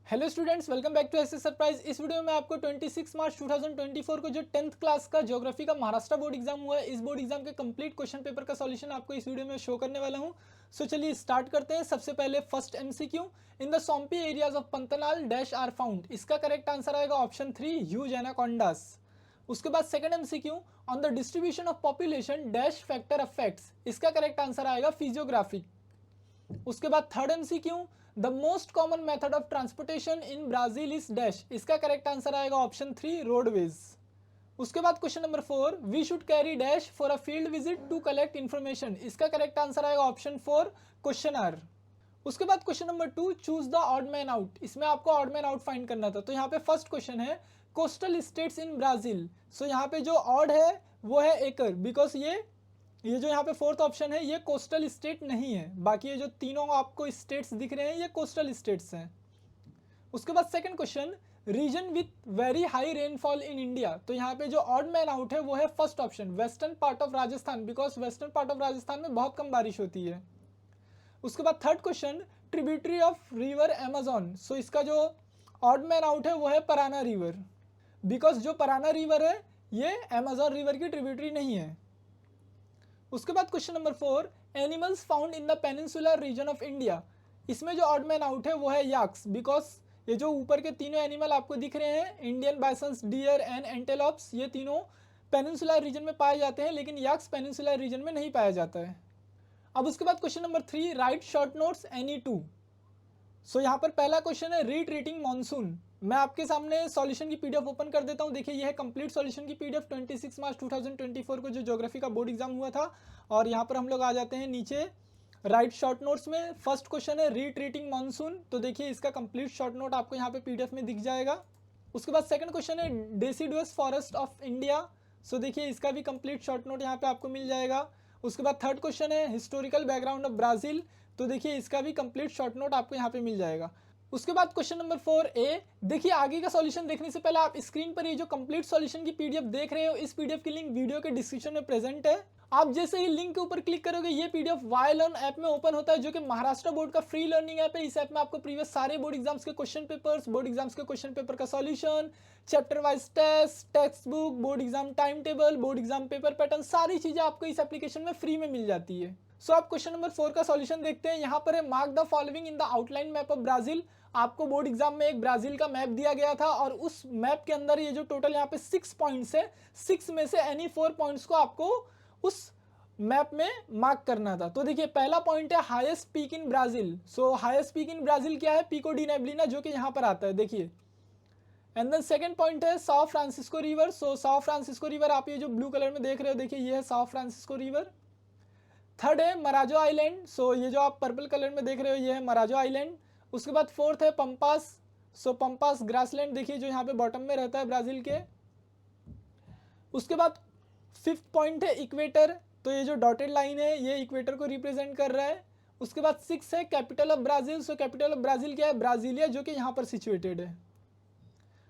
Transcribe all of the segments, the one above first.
Hello students, welcome back to S surprise. इस video में आपको 26 मार्च 2024 को जो 10th क्लास का ज्योग्राफी का महाराष्ट्र बोर्ड एग्जाम हुआ है, इस बोर्ड एग्जाम के कंप्लीट क्वेश्चन पेपर का सॉल्यूशन आपको इस वीडियो में शो करने वाला हूं। सो चलिए स्टार्ट करते हैं। सबसे पहले first MCQ, in the swampy areas of Pantanal dash are found. इसका करेक्ट आंसर आएगा ऑप्शन 3, ह्यूज एनाकोंडास। उसके बाद second MCQ, on the distribution of population dash factor affects. इसका करेक्ट आंसर आएगा फिजियोग्राफिक। उसके बाद third MCQ, the most common method of transportation in Brazil is dash. इसका correct answer आएगा option 3, roadways. उसके बाद question number 4, we should carry dash for a field visit to collect information. इसका correct answer आएगा option 4, question are. उसके बाद question number 2, choose the odd man out. इसमें आपको ऑड मैन आउट फाइंड करना था। तो यहाँ पे फर्स्ट क्वेश्चन है कोस्टल स्टेट्स इन ब्राजील। सो यहाँ पे जो ऑड है वो है एकर, बिकॉज ये जो यहाँ पे फोर्थ ऑप्शन है ये कोस्टल स्टेट नहीं है। बाकी ये जो तीनों आपको स्टेट्स दिख रहे हैं ये कोस्टल स्टेट्स हैं। उसके बाद second question, region with very high rainfall in India. तो यहाँ पे जो ऑड मैन आउट है वो है first option, western part of Rajasthan, because western part of Rajasthan में बहुत कम बारिश होती है। उसके बाद third question, tributary of river Amazon. So इसका जो ऑड मैन आउट है वो है पराना रिवर, बिकॉज जो पराना रिवर है ये अमेजोन रिवर की ट्रिब्यूटरी नहीं है। उसके बाद question number 4, animals found in the peninsular reason of India. इसमें जो ऑड मैन आउट है वो है याक्स, बिकॉज ये जो ऊपर के तीनों एनिमल आपको दिख रहे हैं, Indian bisons, deer and antelopes, ये तीनों पेनिनसुलर रीजन में पाए जाते हैं, लेकिन याक्स पेनिनसुलर रीजन में नहीं पाया जाता है। अब उसके बाद question number 3, write short notes any two. So यहाँ पर पहला क्वेश्चन है रीट्रीटिंग मानसून। मैं आपके सामने सॉल्यूशन की पीडीएफ ओपन कर देता हूँ। देखिए यह है कंप्लीट सॉल्यूशन की पीडीएफ 26 मार्च 2024 को जो ज्योग्राफी का बोर्ड एग्जाम हुआ था। और यहाँ पर हम लोग आ जाते हैं नीचे राइट शॉर्ट नोट्स में। फर्स्ट क्वेश्चन है रीट्रीटिंग मानसून, तो देखिए इसका कंप्लीट शॉर्ट नोट आपको यहाँ पे पीडीएफ में दिख जाएगा। उसके बाद सेकंड क्वेश्चन है डेसिडुअस फॉरेस्ट ऑफ इंडिया। सो देखिए इसका भी कंप्लीट शॉर्ट नोट यहाँ पे आपको मिल जाएगा। उसके बाद थर्ड क्वेश्चन है हिस्टोरिकल बैकग्राउंड ऑफ ब्राजील। तो देखिए इसका भी कंप्लीट शॉर्ट नोट आपको यहाँ पे मिल जाएगा। उसके बाद क्वेश्चन नंबर 4A, देखिए आगे का सॉल्यूशन देखने से पहले आप स्क्रीन पर ये जो कंप्लीट सॉल्यूशन की पीडीएफ देख रहे हो, इस पीडीएफ की लिंक वीडियो के डिस्क्रिप्शन में प्रेजेंट है। आप जैसे ही लिंक के ऊपर क्लिक करोगे ये पीडीएफ वाई लर्न ऐप में ओपन होता है, जो कि महाराष्ट्र बोर्ड का फ्री लर्निंग ऐप है। इस ऐप में आपको प्रीवियस सारे बोर्ड एग्जाम्स के क्वेश्चन पेपर्स, बोर्ड एग्जाम्स के क्वेश्चन पेपर का solution, chapter wise test, text book, board exam time table, board exam paper pattern, सारी चीजें आपको इस एप्लीकेशन में फ्री में मिल जाती है। सो आप क्वेश्चन नंबर 4 का सॉल्यूशन देखते हैं। यहाँ पर है mark the following in the outline map of Brazil. आपको बोर्ड एग्जाम में एक ब्राजील का मैप दिया गया था और उस मैप के अंदर ये जो टोटल यहाँ पे 6 पॉइंट्स है, 6 में से एनी 4 पॉइंट्स को आपको उस मैप में मार्क करना था। तो देखिए पहला पॉइंट है highest peak in Brazil. So highest peak in Brazil क्या है? पिको डी नेब्लिना, जो कि यहाँ पर आता है, देखिए। एंड देन सेकंड पॉइंट है साओ फ्रांसिस्को रिवर। सो साओ फ्रांसिस्को रिवर आप ये जो ब्लू कलर में देख रहे हो, देखिए ये है साओ फ्रांसिस्को रिवर। थर्ड है मराजो आइलैंड। सो ये जो आप पर्पल कलर में देख रहे हो ये है मराजो आइलैंड। उसके बाद फोर्थ है पंपास। सो पंपास ग्रासलैंड, देखिए जो यहाँ पे बॉटम में रहता है ब्राजील के। उसके बाद फिफ्थ पॉइंट है इक्वेटर। तो ये जो डॉटेड लाइन है ये इक्वेटर को रिप्रेजेंट कर रहा है। उसके बाद 6 है capital of Brazil. So capital of Brazil क्या है? ब्राजीलिया, जो कि यहाँ पर सिचुएटेड है।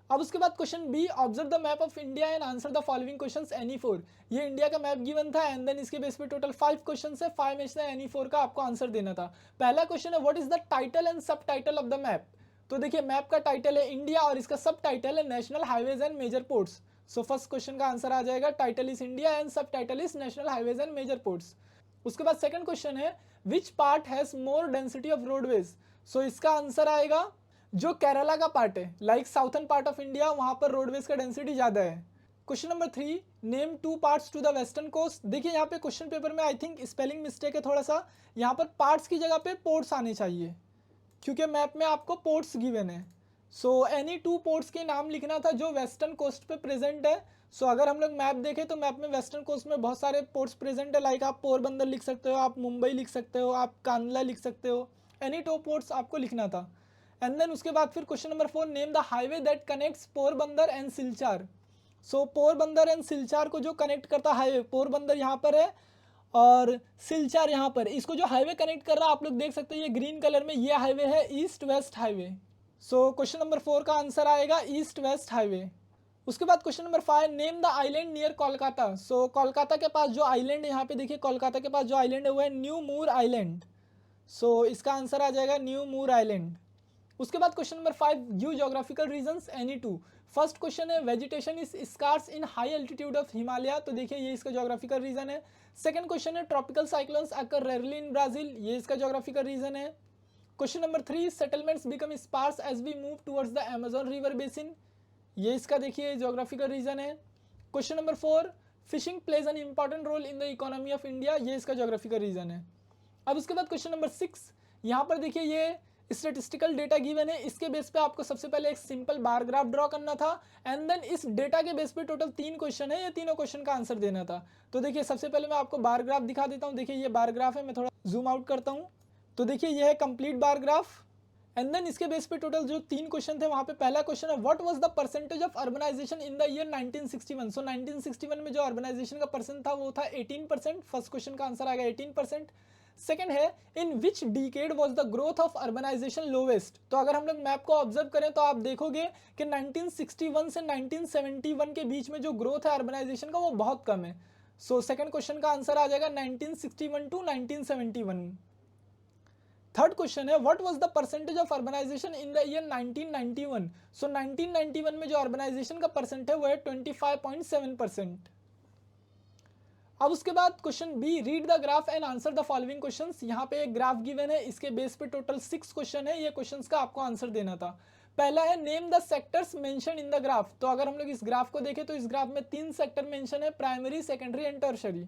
अब उसके बाद question B, observe the map of India and answer the following questions any 4। ये इंडिया का मैप गिवन था एंड देन इसके बेस पे टोटल 5 क्वेश्चंस है, 5 में से एनी 4 का आपको आंसर देना था। पहला क्वेश्चन है what is the title and सब टाइटल ऑफ द मैप। तो देखिए मैप का टाइटल है इंडिया और इसका सब टाइटल है national highways and major ports. So first question का आंसर आ जाएगा title is India and subtitle is national highways and major ports. उसके बाद सेकंड क्वेश्चन है which part has more density of roadways. So इसका answer आएगा जो केरला का पार्ट है, like southern part of India, वहां पर रोडवेज का डेंसिटी ज्यादा है। Question number 3, name 2 parts to the western coast. देखिए यहाँ पे क्वेश्चन पेपर में आई थिंक स्पेलिंग मिस्टेक है थोड़ा सा, यहाँ पर पार्ट्स की जगह पे पोर्ट्स आने चाहिए, क्योंकि मैप में आपको पोर्ट्स गिवन है। सो एनी 2 पोर्ट्स के नाम लिखना था जो वेस्टर्न कोस्ट पे प्रेजेंट है। सो अगर हम लोग मैप देखें तो मैप में वेस्टर्न कोस्ट में बहुत सारे पोर्ट्स प्रेजेंट है, लाइक आप पोरबंदर लिख सकते हो, आप मुंबई लिख सकते हो, आप कांडला लिख सकते हो। एनी 2 पोर्ट्स आपको लिखना था। एंड देन उसके बाद फिर question number 4, name the highway that connects Porbandar and Silchar. So Porbandar and Silchar को जो कनेक्ट करता हाईवे, पोरबंदर यहाँ पर है और सिलचार यहाँ पर, इसको जो हाईवे कनेक्ट कर रहा है आप लोग देख सकते हैं ये ग्रीन कलर में, ये हाईवे है east west highway. So question number 4 का आंसर आएगा ईस्ट वेस्ट हाईवे। उसके बाद question number 5, name the island near Kolkata. So Kolkata के पास जो आइलैंड है, यहाँ पे देखिए कोलकाता के पास जो आइलैंड है वो है न्यू मूर आइलैंड। सो इसका आंसर आ जाएगा न्यू मूर आइलैंड। उसके बाद question number 5, give geographical reasons any two. First question है vegetation is scarce in high altitude of Himalaya, तो देखिए ये इसका ज्योग्राफिकल रीजन है। सेकंड क्वेश्चन है tropical cyclones occur rarely in Brazil, ये इसका ज्योग्राफिकल रीजन है। Question number 3, settlements become sparse as we move towards the Amazon river basin, ये इसका देखिए ज्योग्राफिकल रीजन है। Question number 4, fishing plays an important role in the economy of India, ये इसका geographical reason है। अब उसके बाद क्वेश्चन नंबर 6, यहाँ पर देखिए ये स्टेटिस्टिकल डेटा गिवन है, इसके बेस पे आपको सबसे पहले एक सिंपल बार ग्राफ ड्रॉ करना था एंड देन इस डेटा के बेस पे टोटल 3 क्वेश्चन है, ये तीनों क्वेश्चन का आंसर देना था। तो देखिए सबसे पहले मैं आपको बार ग्राफ दिखा देता हूँ। देखिए ये बार ग्राफ है, मैं थोड़ा जूम आउट करता हूँ। तो देखिए ये है complete bar graph and then इसके बेस पे टोटल जो 3 क्वेश्चन थे वहाँ पे पहला क्वेश्चन है what was the percentage of urbanization in the year 1961। So 1961 में जो अर्बनाइजेशन का परसेंट था वो था 18%। फर्स्ट क्वेश्चन का आंसर आएगा 18%। सेकंड है in which decade was the growth of urbanisation lowest. तो अगर हम लोग मैप को ऑब्जर्व करें तो आप देखोगे कि 1961 से 1971 के बीच में जो ग्रोथ है अर्बनाइजेशन का वो बहुत कम है। सो सेकंड क्वेश्चन का आंसर आ जाएगा 1961 टू 1971। थर्ड क्वेश्चन है what was the percentage of urbanization in the year 1991। So 1991 में जो अर्बनाइजेशन का परसेंट है वो है 25.7%। अब उसके बाद question B, read the graph and answer the following questions. यहाँ पे एक ग्राफ गिवन है, इसके बेस पे टोटल 6 क्वेश्चन है, ये क्वेश्चंस का आपको आंसर देना था। पहला है name the sectors mention in the graph. तो अगर हम लोग इस ग्राफ को देखें तो इस ग्राफ में 3 सेक्टर मेंशन है, primary, secondary and tertiary.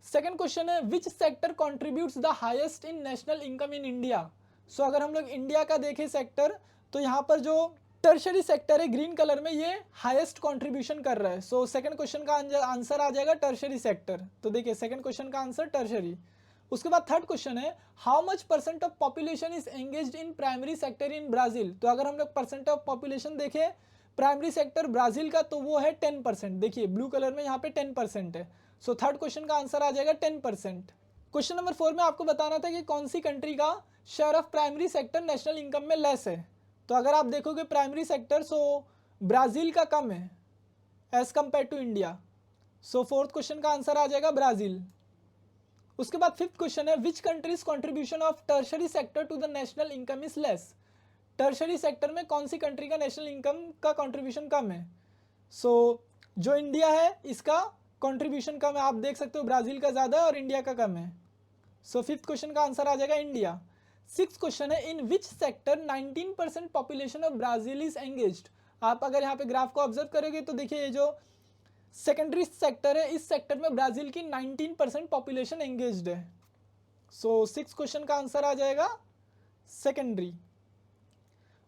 Second question है which sector contributes the highest in national income in India. सो अगर हम लोग इंडिया का देखें सेक्टर तो यहाँ पर जो टर्शरी सेक्टर है ग्रीन कलर में ये हाईएस्ट कंट्रीब्यूशन कर रहा है। सो सेकंड क्वेश्चन का आंसर आ जाएगा टर्शरी सेक्टर। तो देखिए सेकंड क्वेश्चन का आंसर टर्शरी। उसके बाद थर्ड क्वेश्चन है how much percent of population is engaged in primary sector in Brazil. तो अगर हम लोग परसेंट ऑफ पॉपुलेशन देखें प्राइमरी सेक्टर ब्राजील का तो वो है 10%। देखिए ब्लू कलर में यहाँ पे 10% है। सो थर्ड क्वेश्चन का आंसर आ जाएगा 10%। क्वेश्चन नंबर 4 में आपको बताना था कि कौन सी कंट्री का share of primary sector national income में लेस है। तो अगर आप देखोगे प्राइमरी सेक्टर सो ब्राजील का कम है as compare to India. So fourth question का आंसर आ जाएगा ब्राजील। उसके बाद फिफ्थ क्वेश्चन है which countries contribution of tertiary sector to the national income is less. Tertiary sector में कौन सी कंट्री का नेशनल इनकम का कंट्रीब्यूशन कम है। सो जो इंडिया है इसका कंट्रीब्यूशन कम है, आप देख सकते हो ब्राजील का ज़्यादा है और इंडिया का कम है। सो फिफ्थ क्वेश्चन का आंसर आ जाएगा इंडिया। सिक्स क्वेश्चन है in which sector 19% population of Brazil is engaged. आप अगर यहाँ पे ग्राफ को ऑब्जर्व करोगे तो देखिए ये जो सेकेंडरी सेक्टर है इस सेक्टर में ब्राजील की 19% पॉपुलेशन एंगेज्ड है। सो सिक्स क्वेश्चन का आंसर आ जाएगा सेकेंडरी।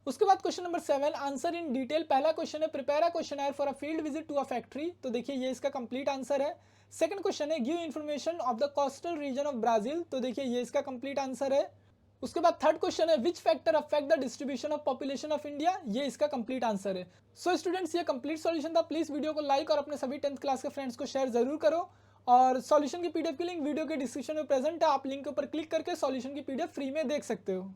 उसके बाद question number 7 answer in detail. पहला क्वेश्चन है prepare a questionnaire for a field visit to a factory. तो देखिए ये इसका कंप्लीट आंसर है। सेकंड क्वेश्चन है give information of the coastal region of Brazil. तो देखिए ये इसका कंप्लीट आंसर है। उसके बाद थर्ड क्वेश्चन है which factor affect the distribution of population of India. ये इसका कंप्लीट आंसर है। सो स्टूडेंट्स ये कंप्लीट सॉल्यूशन था। प्लीज वीडियो को लाइक और अपने सभी 10th क्लास के फ्रेंड्स को शेयर जरूर करो और सॉल्यूशन की पीडीएफ की लिंक वीडियो के डिस्क्रिप्शन में प्रेजेंट है, आप लिंक के ऊपर क्लिक करके सॉल्यूशन की पीडीएफ फ्री में देख सकते हो।